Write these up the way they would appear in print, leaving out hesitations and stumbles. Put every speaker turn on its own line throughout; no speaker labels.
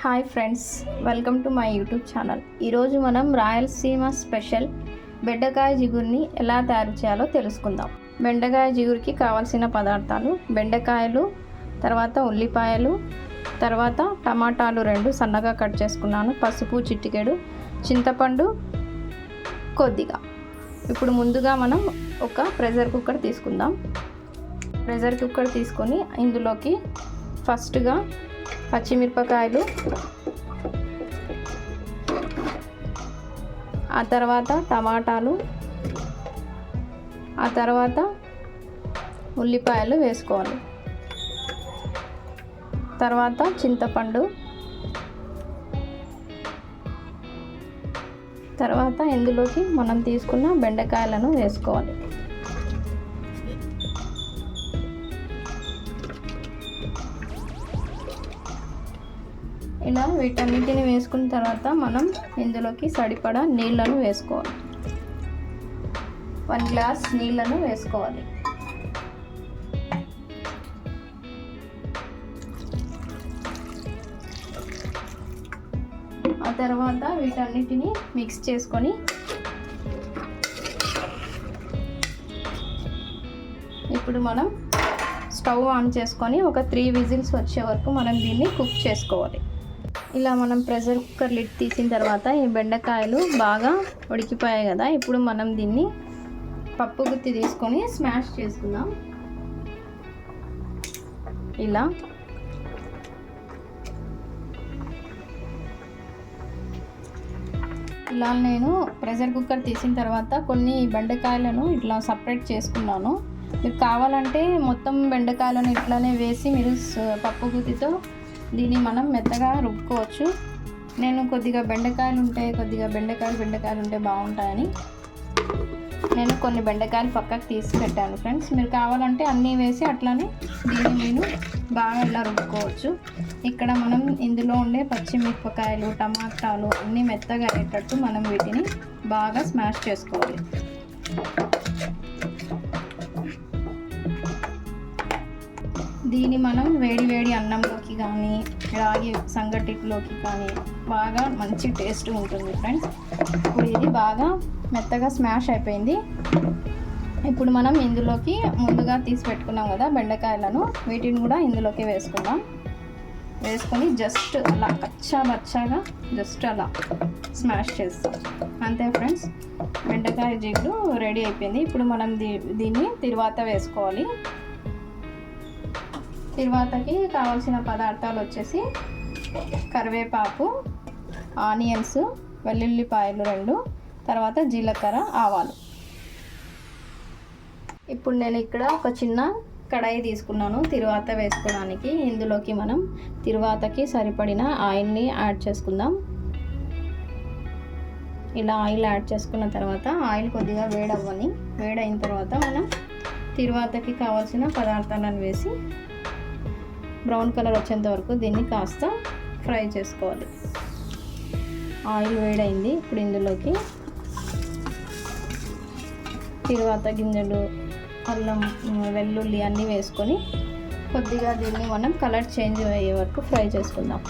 Hi friends, welcome to my YouTube channel. ఈరోజు మనం Rayalaseema special బెండకాయ జిగురుని ఎలా తయారు చేయాలో తెలుసుకుందాం. బెండకాయ జిగురుకి కావాల్సిన పదార్థాలు: బెండకాయలు, తర్వాత ఉల్లిపాయలు, తర్వాత టమాటాలు 2 సన్నగా కట్ చేసుకున్నాను, పసుపు చిటికెడు, చింతపండు కొద్దిగా. ఇప్పుడు ముందుగా మనం ఒక ప్రెషర్ కుక్కర్ తీసుకుందాం. ప్రెషర్ కుక్కర్ తీసుకొని ఇందులోకి ఫస్ట్గా పచ్చిమిరపకాయలు, ఆ తర్వాత టమాటాలు, ఆ తర్వాత ఉల్లిపాయలు వేసుకోవాలి. తర్వాత చింతపండు, తర్వాత ఇందులోకి మనం తీసుకున్న బెండకాయలను వేసుకోవాలి. ఇలా వీటన్నిటిని వేసుకున్న తర్వాత మనం ఇందులోకి సరిపడా నీళ్ళను వేసుకోవాలి. 1 గ్లాస్ నీళ్ళను వేసుకోవాలి. ఆ తర్వాత వీటన్నిటిని మిక్స్ చేసుకొని ఇప్పుడు మనం స్టవ్ ఆన్ చేసుకొని ఒక 3 విజిల్స్ వచ్చే వరకు మనం దీన్ని కుక్ చేసుకోవాలి. ఇలా మనం ప్రెషర్ కుక్కర్ లిడ్ తీసిన తర్వాత ఈ బెండకాయలు బాగా ఉడికిపోయాయి కదా. ఇప్పుడు మనం దీన్ని పప్పు గుత్తి తీసుకొని స్మాష్ చేసుకుందాం. ఇలా నేను ప్రెషర్ కుక్కర్ తీసిన తర్వాత కొన్ని బెండకాయలను ఇట్లా సపరేట్ చేసుకున్నాను. మీకు కావాలంటే మొత్తం బెండకాయలను ఇట్లానే వేసి మీరు పప్పు గుత్తితో దీన్ని మనం మెత్తగా రుబ్బుకోవచ్చు. నేను కొద్దిగా బెండకాయలు ఉంటే బాగుంటాయని నేను కొన్ని బెండకాయలు పక్కకు తీసి పెట్టాను ఫ్రెండ్స్. మీరు కావాలంటే అన్నీ వేసి అట్లానే దీన్ని నేను బాగా ఇలా రుబ్బుకోవచ్చు. ఇక్కడ మనం ఇందులో ఉండే పచ్చిమిరపకాయలు, టమాటాలు అన్నీ మెత్తగా అయ్యేటట్టు మనం వీటిని బాగా స్మాష్ చేసుకోవాలి. దీన్ని మనం వేడి అన్నంలోకి కానీ రాగి సంగటిలోకి కానీ బాగా మంచి టేస్ట్ ఉంటుంది ఫ్రెండ్స్. ఇప్పుడు ఇది బాగా మెత్తగా స్మాష్ అయిపోయింది. ఇప్పుడు మనం ఇందులోకి ముందుగా తీసి పెట్టుకున్నాం కదా బెండకాయలను, వీటిని కూడా ఇందులోకి వేసుకుందాం. వేసుకొని జస్ట్ అలా బచ్చాగా జస్ట్ అలా స్మాష్ చేస్తాం. అంతే ఫ్రెండ్స్, బెండకాయ జిగురు రెడీ అయిపోయింది. ఇప్పుడు మనం దీన్ని తిరువాత వేసుకోవాలి. తిరువాతకి కావాల్సిన పదార్థాలు వచ్చేసి కరివేపాకు, ఆనియన్స్, వెల్లుల్లిపాయలు 2, తర్వాత జీలకర్ర, ఆవాలు. ఇప్పుడు నేను ఇక్కడ ఒక చిన్న కడాయి తీసుకున్నాను తిరువాత వేసుకోవడానికి. ఇందులోకి మనం తిరువాతకి సరిపడిన ఆయిల్ని యాడ్ చేసుకుందాం. ఇలా ఆయిల్ యాడ్ చేసుకున్న తర్వాత ఆయిల్ కొద్దిగా వేడైన తర్వాత మనం తిరువాతకి కావాల్సిన పదార్థాలను వేసి బ్రౌన్ కలర్ వచ్చేంత వరకు దీన్ని కాస్త ఫ్రై చేసుకోవాలి. ఆయిల్ వేడైంది. ఇప్పుడు ఇందులోకి తిరువాత గింజలు, అల్లం, వెల్లుల్లి అన్నీ వేసుకొని కొద్దిగా దీన్ని మనం కలర్ చేంజ్ అయ్యే వరకు ఫ్రై చేసుకుందాం.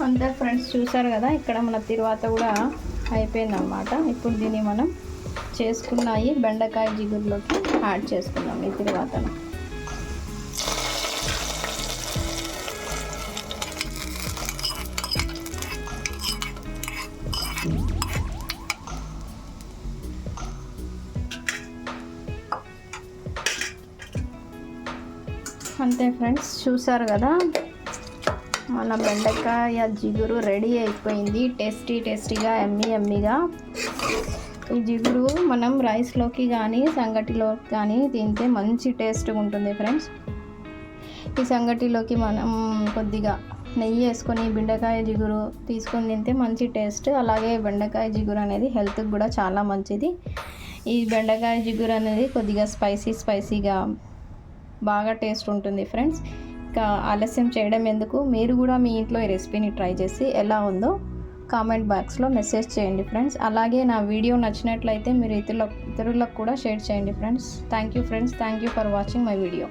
అంతే ఫ్రెండ్స్, చూసారు కదా ఇక్కడ మన తిరువాత కూడా అయిపోయిందన్నమాట. ఇప్పుడు దీన్ని మనం చేసుకున్న ఈ బెండకాయ జిగురులోకి యాడ్ చేసుకుందాం ఈ తిరువాతను. అంతే ఫ్రెండ్స్, చూసారు కదా మన బెండకాయ జిగురు రెడీ అయిపోయింది. టేస్టీగా ఎమ్మీగా. ఈ జిగురు మనం రైస్లోకి కానీ సంగటిలోకి కానీ తింటే మంచి టేస్ట్గా ఉంటుంది ఫ్రెండ్స్. ఈ సంగటిలోకి మనం కొద్దిగా నెయ్యి వేసుకొని బెండకాయ జిగురు తీసుకొని తింటే మంచి టేస్ట్. అలాగే బెండకాయ జిగురు అనేది హెల్త్కి కూడా చాలా మంచిది. ఈ బెండకాయ జిగురు అనేది కొద్దిగా స్పైసీగా బాగా టేస్ట్ ఉంటుంది ఫ్రెండ్స్. ఇంకా ఆలస్యం చేయడం ఎందుకు, మీరు కూడా మీ ఇంట్లో ఈ రెసిపీని ట్రై చేసి ఎలా ఉందో కామెంట్ బాక్స్లో మెసేజ్ చేయండి ఫ్రెండ్స్. అలాగే నా వీడియో నచ్చినట్లయితే మీరు ఇతరులకు కూడా షేర్ చేయండి friends. Thank you for watching my video.